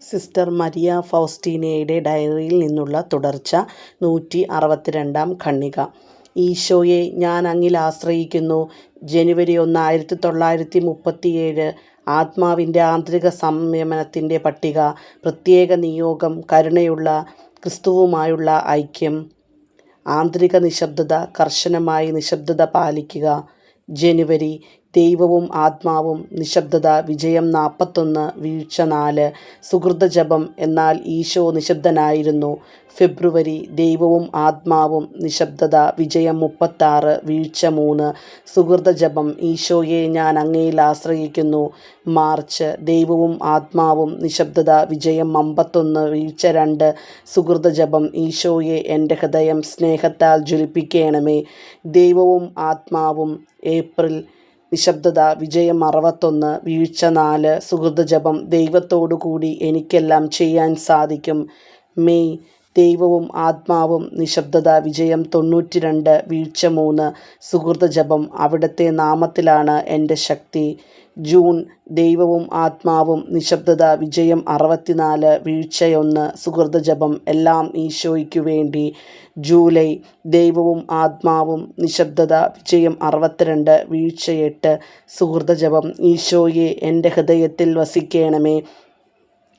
Sister Maria ഫൗസ്റ്റീനയുടെ ഡയറിയിൽ നിന്നുള്ള തുടർച്ച. 162 ഖണ്ഡിക. ഈശോയെ, ഞാൻ അങ്ങിൽ ആശ്രയിക്കുന്നു. ജനുവരി 1, 1937. ആത്മാവിൻ്റെ ആന്തരിക സംയമനത്തിൻ്റെ പട്ടിക. പ്രത്യേക നിയോഗം. കരുണയുള്ള ക്രിസ്തുവുമായുള്ള ഐക്യം. ആന്തരിക നിശബ്ദത. കർശനമായി നിശബ്ദത പാലിക്കുക. ജനുവരി. ദൈവവും ആത്മാവും. നിശബ്ദത. വിജയം 41. വീഴ്ച 4. സുഹൃതജപം. എന്നാൽ ഈശോ നിശബ്ദനായിരുന്നു. ഫെബ്രുവരി. ദൈവവും ആത്മാവും. നിശബ്ദത. വിജയം 36. വീഴ്ച 3. സുഹൃതജപം. ഈശോയെ, ഞാൻ അങ്ങയിൽ ആശ്രയിക്കുന്നു. മാർച്ച്. ദൈവവും ആത്മാവും. നിശബ്ദത. വിജയം 51. വീഴ്ച 2. സുഹൃതജപം. ഈശോയെ, എൻ്റെ ഹൃദയം സ്നേഹത്താൽ ജ്വലിപ്പിക്കണമേ. ദൈവവും ആത്മാവും. ഏപ്രിൽ. നിശബ്ദത. വിജയം 61. വീഴ്ച 4. സുഹൃതജപം. ദൈവത്തോടു കൂടി എനിക്കെല്ലാം ചെയ്യാൻ സാധിക്കും. മെയ്. ദൈവവും ആത്മാവും. നിശബ്ദത. വിജയം 92. വീഴ്ച 3. സുഹൃതജപം. അവിടുത്തെ നാമത്തിലാണ് എൻ്റെ ശക്തി. ജൂൺ. ദൈവവും ആത്മാവും. നിശബ്ദത. വിജയം 64. വീഴ്ച 1. സുഹൃതജപം. എല്ലാം ഈശോയ്ക്കു വേണ്ടി. ജൂലൈ. ദൈവവും ആത്മാവും. നിശബ്ദത. വിജയം 62. വീഴ്ച 8. സുഹൃതജപം. ഈശോയെ, എൻ്റെ ഹൃദയത്തിൽ വസിക്കണമേ.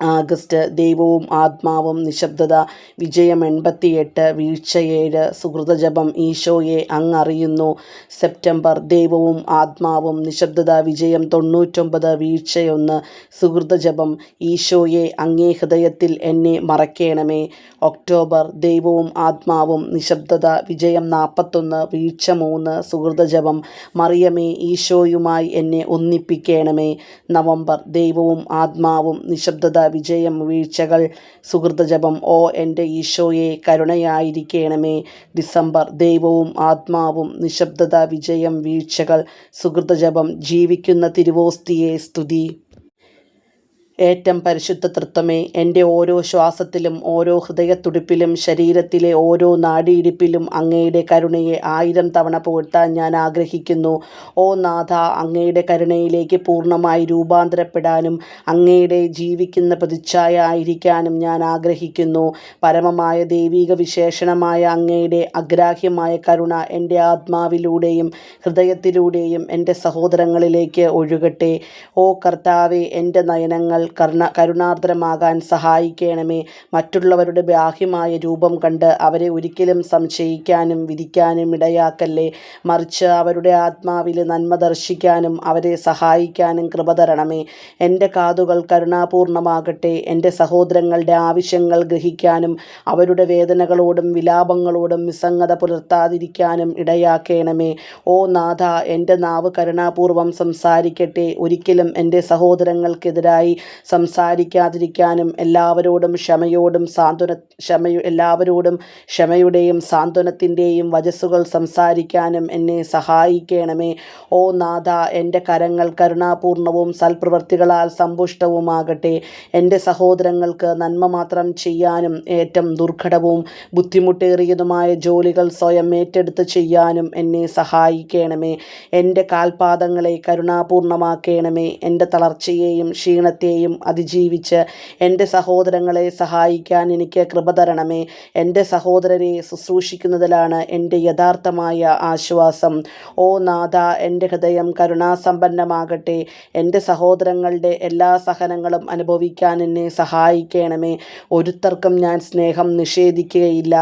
ആഗസ്റ്റ്. ദൈവവും ആത്മാവും. നിശബ്ദത. വിജയം 88. വീഴ്ച 7. സുഹൃതജപം. ഈശോയെ, അങ്ങറിയുന്നു. സെപ്റ്റംബർ. ദൈവവും ആത്മാവും. നിശബ്ദത. വിജയം 99. വീഴ്ച 1. സുഹൃതജപം. ഈശോയെ, അങ്ങേ ഹൃദയത്തിൽ എന്നെ മറയ്ക്കണമേ. ഒക്ടോബർ. ദൈവവും ആത്മാവും. നിശബ്ദത. വിജയം 41. വീഴ്ച 3. സുഹൃതജപം. മറിയമേ, ഈശോയുമായി എന്നെ ഒന്നിപ്പിക്കണമേ. നവംബർ. ദൈവവും ആത്മാവും. നിശബ്ദത. വിജയം വീഴ്ചകൾ. സുഹൃതജപം. ഓ എൻ്റെ ഈശോയെ, കരുണയായിരിക്കണമേ. ഡിസംബർ. ദൈവവും ആത്മാവും. നിശബ്ദത. വിജയം വീഴ്ചകൾ. സുഹൃതജപം. ജീവിക്കുന്ന തിരുവോസ്തിയെ സ്തുതി. ഏറ്റം പരിശുദ്ധ തൃത്വമേ, എൻ്റെ ഓരോ ശ്വാസത്തിലും ഓരോ ഹൃദയത്തുടിപ്പിലും ശരീരത്തിലെ ഓരോ നാഡിയിടിപ്പിലും അങ്ങയുടെ കരുണയെ 1000 തവണ പുകഴ്ത്താൻ ഞാൻ ആഗ്രഹിക്കുന്നു. ഓ നാഥ, അങ്ങയുടെ കരുണയിലേക്ക് പൂർണ്ണമായി രൂപാന്തരപ്പെടാനും അങ്ങയുടെ ജീവിക്കുന്ന പ്രതിച്ഛായ ആയിരിക്കാനും ഞാൻ ആഗ്രഹിക്കുന്നു. പരമമായ ദൈവിക വിശേഷണമായ അങ്ങയുടെ അഗ്രാഹ്യമായ കരുണ എൻ്റെ ആത്മാവിലൂടെയും ഹൃദയത്തിലൂടെയും എൻ്റെ സഹോദരങ്ങളിലേക്ക് ഒഴുകട്ടെ. ഓ കർത്താവേ, എൻ്റെ നയനങ്ങൾ കരുണാർദ്രമാകാൻ സഹായിക്കണമേ. മറ്റുള്ളവരുടെ ബാഹ്യമായ രൂപം കണ്ട് അവരെ ഒരിക്കലും സംശയിക്കാനും വിധിക്കാനും ഇടയാക്കല്ലേ. മറിച്ച് അവരുടെ ആത്മാവിൽ നന്മ ദർശിക്കാനും അവരെ സഹായിക്കാനും കൃപ തരണമേ. എൻ്റെ കാതുകൾ കരുണാപൂർണമാകട്ടെ. എൻ്റെ സഹോദരങ്ങളുടെ ആവശ്യങ്ങൾ ഗ്രഹിക്കാനും അവരുടെ വേദനകളോടും വിലാപങ്ങളോടും നിസ്സംഗത പുലർത്താതിരിക്കാനും ഇടയാക്കണമേ. ഓ നാഥ, എൻ്റെ നാവ് കരുണാപൂർവം സംസാരിക്കട്ടെ. ഒരിക്കലും എൻ്റെ സഹോദരങ്ങൾക്കെതിരായി സംസാരിക്കാതിരിക്കാനും എല്ലാവരോടും ക്ഷമയുടെയും സാന്ത്വനത്തിൻ്റെയും വചസ്സുകൾ സംസാരിക്കാനും എന്നെ സഹായിക്കണമേ. ഓ നാഥ, എൻ്റെ കരങ്ങൾ കരുണാപൂർണവും സൽപ്രവൃത്തികളാൽ സമ്പുഷ്ടവുമാകട്ടെ. എൻ്റെ സഹോദരങ്ങൾക്ക് നന്മ മാത്രം ചെയ്യാനും ഏറ്റവും ദുർഘടവും ബുദ്ധിമുട്ടേറിയതുമായ ജോലികൾ സ്വയം ഏറ്റെടുത്ത് ചെയ്യാനും എന്നെ സഹായിക്കണമേ. എൻ്റെ കാൽപാദങ്ങളെ കരുണാപൂർണമാക്കണമേ. എൻ്റെ തളർച്ചയെയും ക്ഷീണത്തെയും അതിജീവിച്ച് എൻ്റെ സഹോദരങ്ങളെ സഹായിക്കാൻ എനിക്ക് കൃപ തരണമേ. എൻ്റെ സഹോദരരെ ശുശ്രൂഷിക്കുന്നതിലാണ് എൻ്റെ യഥാർത്ഥമായ ആശ്വാസം. ഓ നാഥ, എൻ്റെ ഹൃദയം കരുണാസമ്പന്നമാകട്ടെ. എൻ്റെ സഹോദരങ്ങളുടെ എല്ലാ സഹനങ്ങളും അനുഭവിക്കാൻ എന്നെ സഹായിക്കണമേ. ഒരുത്തർക്കും ഞാൻ സ്നേഹം നിഷേധിക്കുകയില്ല.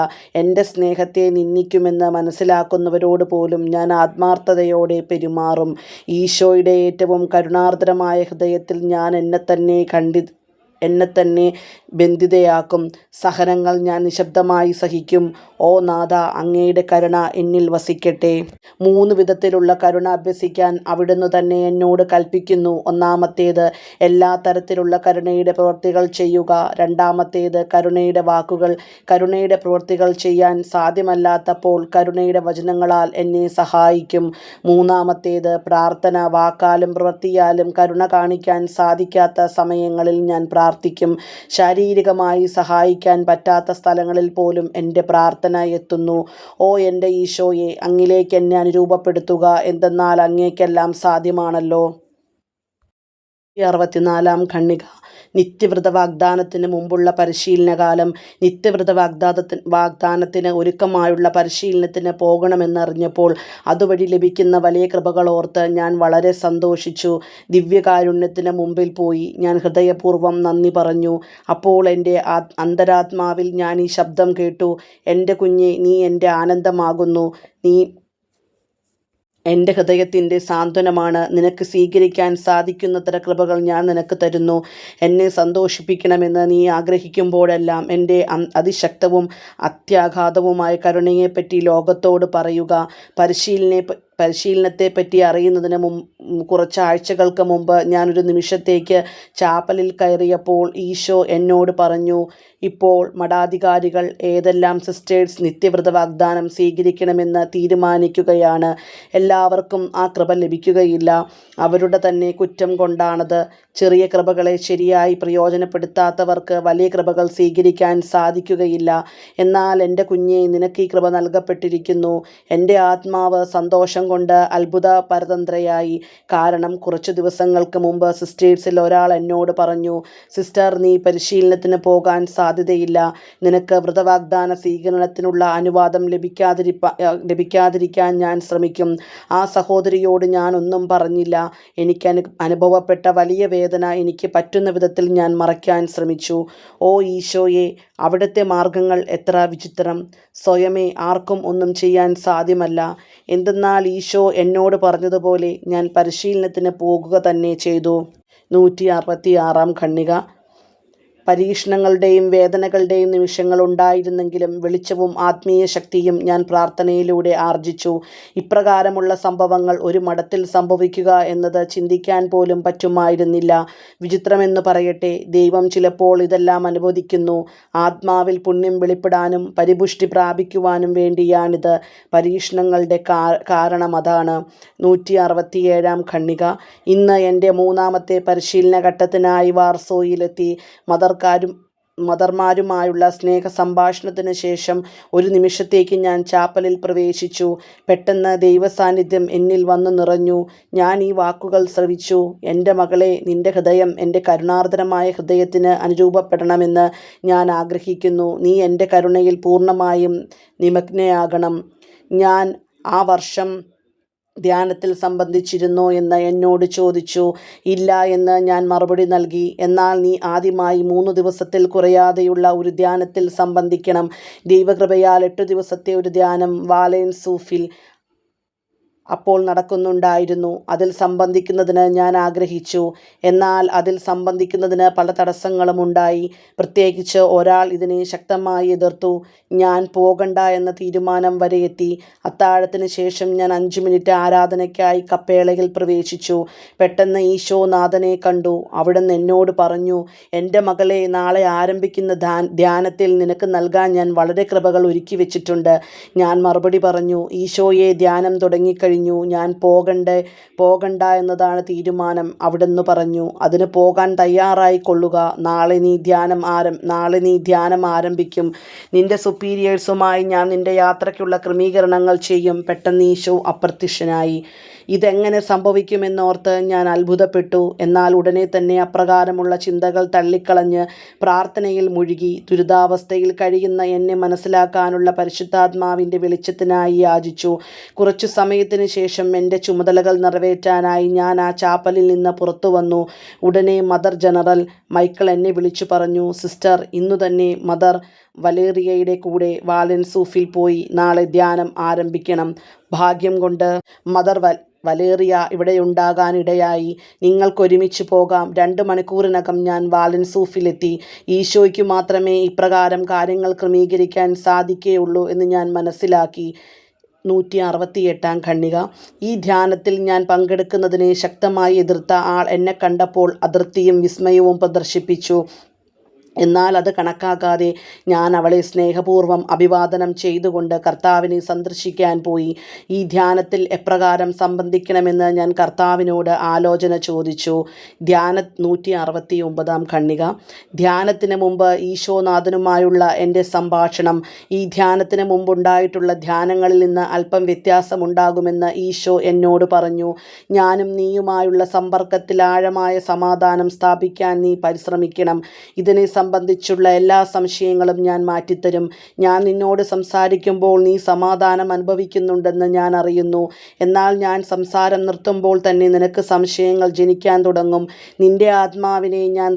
എൻ്റെ സ്നേഹത്തെ നിന്ദിക്കുമെന്ന് മനസ്സിലാക്കുന്നവരോട് പോലും ഞാൻ ആത്മാർത്ഥതയോടെ പെരുമാറും. ഈശോയുടെ ഏറ്റവും കരുണാർദ്രമായ ഹൃദയത്തിൽ ഞാൻ എന്നെ തന്നെ ബന്ധിതയാക്കും. സഹനങ്ങൾ ഞാൻ നിശബ്ദമായി സഹിക്കും. ഓ നാഥ, അങ്ങയുടെ കരുണ എന്നിൽ വസിക്കട്ടെ. 3 വിധത്തിലുള്ള കരുണ അഭ്യസിക്കാൻ അവിടുന്ന് തന്നെ എന്നോട് കൽപ്പിക്കുന്നു. ഒന്നാമത്തേത്, എല്ലാ തരത്തിലുള്ള കരുണയുടെ പ്രവൃത്തികൾ ചെയ്യുക. രണ്ടാമത്തേത്, കരുണയുടെ വാക്കുകൾ. കരുണയുടെ പ്രവൃത്തികൾ ചെയ്യാൻ സാധ്യമല്ലാത്തപ്പോൾ കരുണയുടെ വചനങ്ങളാൽ എന്നെ സഹായിക്കും. മൂന്നാമത്തേത്, പ്രാർത്ഥന. വാക്കാലും പ്രവൃത്തിയാലും കരുണ കാണിക്കാൻ സാധിക്കാത്ത സമയങ്ങളിൽ ഞാൻ പ്രാർത്ഥിക്കും. ശാരീരികമായി സഹായിക്കാൻ പറ്റാത്ത സ്ഥലങ്ങളിൽ പോലും എൻ്റെ പ്രാർത്ഥന എത്തുന്നു. ഓ എൻ്റെ ഈശോയെ, അങ്ങിലേക്ക് എന്നെ അനുരൂപപ്പെടുത്തുക. എന്തെന്നാൽ അങ്ങേക്കെല്ലാം സാധ്യമാണല്ലോ. 64 ഖണ്ഡിക. നിത്യവ്രത വാഗ്ദാനത്തിന് മുമ്പുള്ള പരിശീലനകാലം. നിത്യവ്രത വാഗ്ദാനത്തിന് ഒരുക്കമായുള്ള പരിശീലനത്തിന് പോകണമെന്നറിഞ്ഞപ്പോൾ അതുവഴി ലഭിക്കുന്ന വലിയ കൃപകൾ ഓർത്ത് ഞാൻ വളരെ സന്തോഷിച്ചു. ദിവ്യകാരുണ്യത്തിന് മുമ്പിൽ പോയി ഞാൻ ഹൃദയപൂർവ്വം നന്ദി പറഞ്ഞു. അപ്പോൾ എൻ്റെ അന്തരാത്മാവിൽ ഞാൻ ഈ ശബ്ദം കേട്ടു: എൻ്റെ കുഞ്ഞെ, നീ എൻ്റെ ആനന്ദമാകുന്നു, നീ എൻ്റെ ഹൃദയത്തിൻ്റെ സാന്ത്വനമാണ്. നിനക്ക് സ്വീകരിക്കാൻ സാധിക്കുന്നത്ര കൃപകൾ ഞാൻ നിനക്ക് തരുന്നു. എന്നെ സന്തോഷിപ്പിക്കണമെന്ന് നീ ആഗ്രഹിക്കുമ്പോഴെല്ലാം എൻ്റെ അതിശക്തവും അത്യാഘാതവുമായ കരുണയെപ്പറ്റി ലോകത്തോട് പറയുക. പരിശീലനത്തെപ്പറ്റി അറിയുന്നതിന് കുറച്ച് ആഴ്ചകൾക്ക് മുമ്പ് ഞാനൊരു നിമിഷത്തേക്ക് ചാപ്പലിൽ കയറിയപ്പോൾ ഈശോ എന്നോട് പറഞ്ഞു: ഇപ്പോൾ മഠാധികാരികൾ ഏതെല്ലാം സിസ്റ്റേഴ്സ് നിത്യവ്രത വാഗ്ദാനം സ്വീകരിക്കണമെന്ന് തീരുമാനിക്കുകയാണ്. എല്ലാവർക്കും ആ കൃപ ലഭിക്കുകയില്ല. അവരുടെ തന്നെ കുറ്റം കൊണ്ടാണത്. ചെറിയ കൃപകളെ ശരിയായി പ്രയോജനപ്പെടുത്താത്തവർക്ക് വലിയ കൃപകൾ സ്വീകരിക്കാൻ സാധിക്കുകയില്ല. എന്നാൽ എൻ്റെ കുഞ്ഞെ, നിനക്ക് ഈ കൃപ നൽകപ്പെട്ടിരിക്കുന്നു. എൻ്റെ ആത്മാവ് സന്തോഷം കൊണ്ട് അത്ഭുത പരതന്ത്രയായി. കാരണം കുറച്ച് ദിവസങ്ങൾക്ക് മുമ്പ് സിസ്റ്റേഴ്സിൽ ഒരാൾ എന്നോട് പറഞ്ഞു: സിസ്റ്റർ, നീ പരിശീലനത്തിന് പോകാൻ സാധ്യതയില്ല. നിനക്ക് വ്രതവാഗ്ദാന സ്വീകരണത്തിനുള്ള അനുവാദം ലഭിക്കാതിരിക്കാൻ ഞാൻ ശ്രമിക്കും. ആ സഹോദരിയോട് ഞാൻ ഒന്നും പറഞ്ഞില്ല. എനിക്ക് അനുഭവപ്പെട്ട വലിയ വേദന എനിക്ക് പറ്റുന്ന വിധത്തിൽ ഞാൻ മറയ്ക്കാൻ ശ്രമിച്ചു. ഓ ഈശോയെ, അവിടുത്തെ മാർഗങ്ങൾ എത്ര വിചിത്രം! സ്വയമേ ആർക്കും ഒന്നും ചെയ്യാൻ സാധ്യമല്ല. എന്തെന്നാൽ ഈശോ എന്നോട് പറഞ്ഞതുപോലെ ഞാൻ പരിശീലനത്തിന് പോകുക തന്നെ ചെയ്തു. 166 ഖണ്ഡിക. പരീക്ഷണങ്ങളുടെയും വേദനകളുടെയും നിമിഷങ്ങൾ ഉണ്ടായിരുന്നെങ്കിലും വെളിച്ചവും ആത്മീയ ശക്തിയും ഞാൻ പ്രാർത്ഥനയിലൂടെ ആർജിച്ചു. ഇപ്രകാരമുള്ള സംഭവങ്ങൾ ഒരു മഠത്തിൽ സംഭവിക്കുക എന്നത് ചിന്തിക്കാൻ പോലും പറ്റുമായിരുന്നില്ല. വിചിത്രമെന്ന് പറയട്ടെ, ദൈവം ചിലപ്പോൾ ഇതെല്ലാം അനുവദിക്കുന്നു. ആത്മാവിൽ പുണ്യം വെളിപ്പെടാനും പരിപുഷ്ടി പ്രാപിക്കുവാനും വേണ്ടിയാണിത്. പരീക്ഷണങ്ങളുടെ കാരണം അതാണ്. 167 ഖണ്ഡിക. ഇന്ന് എൻ്റെ 3ാമത്തെ പരിശീലന ഘട്ടത്തിനായി വാർസോയിലെത്തി. മദർമാരുമായുള്ള സ്നേഹ സംഭാഷണത്തിന് ശേഷം ഒരു നിമിഷത്തേക്ക് ഞാൻ ചാപ്പലിൽ പ്രവേശിച്ചു. പെട്ടെന്ന് ദൈവസാന്നിധ്യം എന്നിൽ വന്നു നിറഞ്ഞു. ഞാൻ ഈ വാക്കുകൾ ശ്രവിച്ചു: എൻ്റെ മകളെ, നിൻ്റെ ഹൃദയം എൻ്റെ കരുണാർദ്രമായ ഹൃദയത്തിന് അനുരൂപപ്പെടണമെന്ന് ഞാൻ ആഗ്രഹിക്കുന്നു. നീ എൻ്റെ കരുണയിൽ പൂർണ്ണമായും നിമഗ്നയാകണം. ഞാൻ ആ വർഷം ധ്യാനത്തിൽ സംബന്ധിച്ചിരുന്നോ എന്ന് എന്നോട് ചോദിച്ചു. ഇല്ല എന്ന് ഞാൻ മറുപടി നൽകി. എന്നാൽ നീ ആദ്യമായി 3 ദിവസത്തിൽ കുറയാതെയുള്ള ഒരു ധ്യാനത്തിൽ സംബന്ധിക്കണം. ദൈവകൃപയാൽ 8 ദിവസത്തെ ഒരു ധ്യാനം വാലൻസൂഫിൽ അപ്പോൾ നടക്കുന്നുണ്ടായിരുന്നു. അതിൽ സംബന്ധിക്കുന്നതിന് ഞാൻ ആഗ്രഹിച്ചു. എന്നാൽ അതിൽ സംബന്ധിക്കുന്നതിന് പല തടസ്സങ്ങളും ഉണ്ടായി. പ്രത്യേകിച്ച് ഒരാൾ ഇതിനെ ശക്തമായി എതിർത്തു. ഞാൻ പോകണ്ട എന്ന തീരുമാനം വരെ എത്തി. അത്താഴത്തിന് ശേഷം ഞാൻ 5 മിനിറ്റ് ആരാധനയ്ക്കായി കപ്പേളയിൽ പ്രവേശിച്ചു. പെട്ടെന്ന് ഈശോ നാഥനെ കണ്ടു. അവിടുന്ന് എന്നോട് പറഞ്ഞു: എൻ്റെ മകളെ, നാളെ ആരംഭിക്കുന്ന ധ്യാനത്തിൽ നിനക്ക് നൽകാൻ ഞാൻ വളരെ കൃപകൾ ഒരുക്കി വെച്ചിട്ടുണ്ട്. ഞാൻ മറുപടി പറഞ്ഞു: ഈശോയെ, ധ്യാനം തുടങ്ങിക്കഴിഞ്ഞു. ഞാൻ പോകണ്ട എന്നതാണ് തീരുമാനം. അവിടുന്ന് പറഞ്ഞു: അതിന് പോകാൻ തയ്യാറായിക്കൊള്ളുക. നാളെ നീ ധ്യാനം ആരംഭിക്കും. നിന്റെ സുപ്പീരിയേഴ്സുമായി ഞാൻ നിന്റെ യാത്രയ്ക്കുള്ള ക്രമീകരണങ്ങൾ ചെയ്യും. പെട്ടെന്ന് ഈശോ അപ്രത്യക്ഷനായി. ഇതെങ്ങനെ സംഭവിക്കുമെന്നോർത്ത് ഞാൻ അത്ഭുതപ്പെട്ടു. എന്നാൽ ഉടനെ തന്നെ അപ്രകാരമുള്ള ചിന്തകൾ തള്ളിക്കളഞ്ഞ് പ്രാർത്ഥനയിൽ മുഴുകി. ദുരിതാവസ്ഥയിൽ കഴിയുന്ന എന്നെ മനസ്സിലാക്കാനുള്ള പരിശുദ്ധാത്മാവിൻ്റെ വെളിച്ചത്തിനായി യാചിച്ചു. കുറച്ചു സമയത്തിന് ശേഷം എൻ്റെ ചുമതലകൾ നിറവേറ്റാനായി ഞാൻ ആ ചാപ്പലിൽ നിന്ന് പുറത്തു വന്നു. ഉടനെ മദർ ജനറൽ മൈക്കിൾ എന്നെ വിളിച്ചു പറഞ്ഞു: സിസ്റ്റർ, ഇന്നു തന്നെ മദർ വലേറിയയുടെ കൂടെ വാലൻസൂഫിൽ പോയി നാളെ ധ്യാനം ആരംഭിക്കണം. ഭാഗ്യം കൊണ്ട് മദർ വലേറിയ ഇവിടെയുണ്ടാകാനിടയായി. നിങ്ങൾക്കൊരുമിച്ച് പോകാം. 2 മണിക്കൂറിനകം ഞാൻ വാലൻസൂഫിലെത്തി. ഈശോയ്ക്ക് മാത്രമേ ഇപ്രകാരം കാര്യങ്ങൾ ക്രമീകരിക്കാൻ സാധിക്കുകയുള്ളൂ എന്ന് ഞാൻ മനസ്സിലാക്കി. 168 ഖണ്ഡിക. ഈ ധ്യാനത്തിൽ ഞാൻ പങ്കെടുക്കുന്നതിനെ ശക്തമായി എതിർത്ത ആൾ എന്നെ കണ്ടപ്പോൾ അതൃപ്തിയും വിസ്മയവും പ്രദർശിപ്പിച്ചു. എന്നാൽ അത് കണക്കാക്കാതെ ഞാൻ അവളെ സ്നേഹപൂർവ്വം അഭിവാദനം ചെയ്തുകൊണ്ട് കർത്താവിനെ സന്ദർശിക്കാൻ പോയി. ഈ ധ്യാനത്തിൽ എപ്രകാരം സംബന്ധിക്കണമെന്ന് ഞാൻ കർത്താവിനോട് ആലോചന ചോദിച്ചു. 169 ഖണ്ഡിക. ധ്യാനത്തിന് മുമ്പ് ഈശോനാഥനുമായുള്ള എൻ്റെ സംഭാഷണം. ഈ ധ്യാനത്തിന് മുമ്പുണ്ടായിട്ടുള്ള ധ്യാനങ്ങളിൽ നിന്ന് അല്പം വ്യത്യാസമുണ്ടാകുമെന്ന് ഈശോ എന്നോട് പറഞ്ഞു. ഞാനും നീയുമായുള്ള സമ്പർക്കത്തിൽ ആഴമായ സമാധാനം സ്ഥാപിക്കാൻ നീ പരിശ്രമിക്കണം. ഇതിനെ സംബന്ധിച്ചുള്ള എല്ലാ സംശയങ്ങളും ഞാൻ മാറ്റിത്തരും. ഞാൻ നിന്നോട് സംസാരിക്കുമ്പോൾ നീ സമാധാനം അനുഭവിക്കുന്നുണ്ടെന്ന് ഞാൻ അറിയുന്നു. എന്നാൽ ഞാൻ സംസാരം നിർത്തുമ്പോൾ തന്നെ നിനക്ക് സംശയങ്ങൾ ജനിക്കാൻ തുടങ്ങും. നിന്റെ ആത്മാവിനെ ഞാൻ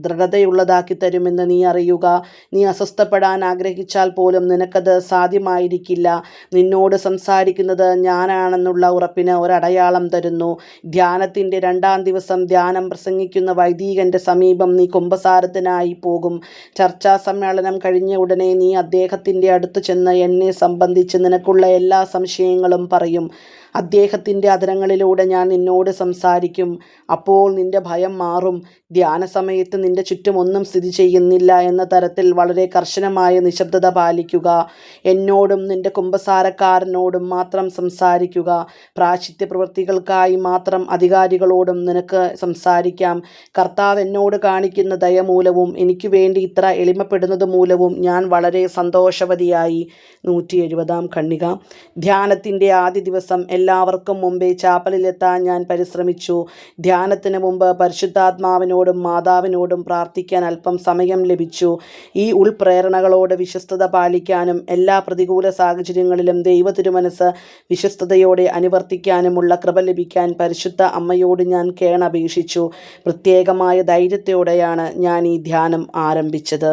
ദൃഢതയുള്ളതാക്കി തരുമെന്ന് നീ അറിയുക. നീ അസ്വസ്ഥപ്പെടാൻ ആഗ്രഹിച്ചാൽ പോലും നിനക്കത് സാധ്യമായിരിക്കില്ല. നിന്നോട് സംസാരിക്കുന്നത് ഞാനാണെന്നുള്ള ഉറപ്പിന് ഒരടയാളം തരുന്നു. ധ്യാനത്തിൻ്റെ 2-ാം ദിവസം ധ്യാനം പ്രസംഗിക്കുന്ന വൈദികൻ്റെ സമീപം നീ കുമ്പസാരത്തിനായി പോകും. ചർച്ചാ സമ്മേളനം കഴിഞ്ഞ ഉടനെ നീ അദ്ദേഹത്തിൻ്റെ അടുത്ത് ചെന്ന് എന്നെ സംബന്ധിച്ച് നിനക്കുള്ള എല്ലാ സംശയങ്ങളും പറയും. അദ്ദേഹത്തിൻ്റെ അധരങ്ങളിലൂടെ ഞാൻ നിന്നോട് സംസാരിക്കും. അപ്പോൾ നിന്റെ ഭയം മാറും. ധ്യാന സമയത്ത് നിന്റെ ചുറ്റും ഒന്നും സ്ഥിതി ചെയ്യുന്നില്ല എന്ന തരത്തിൽ വളരെ കർശനമായ നിശബ്ദത പാലിക്കുക. എന്നോടും നിന്റെ കുമ്പസാരക്കാരനോടും മാത്രം സംസാരിക്കുക. പ്രായശ്ചിത്ത പ്രവൃത്തികൾക്കായി മാത്രം അധികാരികളോടും നിനക്ക് സംസാരിക്കാം. കർത്താവ് എന്നോട് കാണിക്കുന്ന ദയ മൂലവും എനിക്ക് വേണ്ടി ഇത്ര എളിമപ്പെടുന്നത് മൂലവും ഞാൻ വളരെ സന്തോഷവതിയായി. 170 ഖണ്ഡിക. ധ്യാനത്തിൻ്റെ ആദ്യ ദിവസം എല്ലാവർക്കും മുമ്പേ ചാപ്പലിലെത്താൻ ഞാൻ പരിശ്രമിച്ചു. ധ്യാനത്തിന് മുമ്പ് പരിശുദ്ധാത്മാവിനോടും മാതാവിനോടും പ്രാർത്ഥിക്കാൻ അല്പം സമയം ലഭിച്ചു. ഈ ഉൾപ്രേരണകളോട് വിശ്വസ്തത പാലിക്കാനും എല്ലാ പ്രതികൂല സാഹചര്യങ്ങളിലും ദൈവ തിരുമനസ് വിശ്വസ്തയോടെ അനുവർത്തിക്കാനുമുള്ള കൃപ ലഭിക്കാൻ പരിശുദ്ധ അമ്മയോട് ഞാൻ കേണപേക്ഷിച്ചു. പ്രത്യേകമായ ധൈര്യത്തോടെയാണ് ഞാൻ ഈ ധ്യാനം ആരംഭിച്ചത്.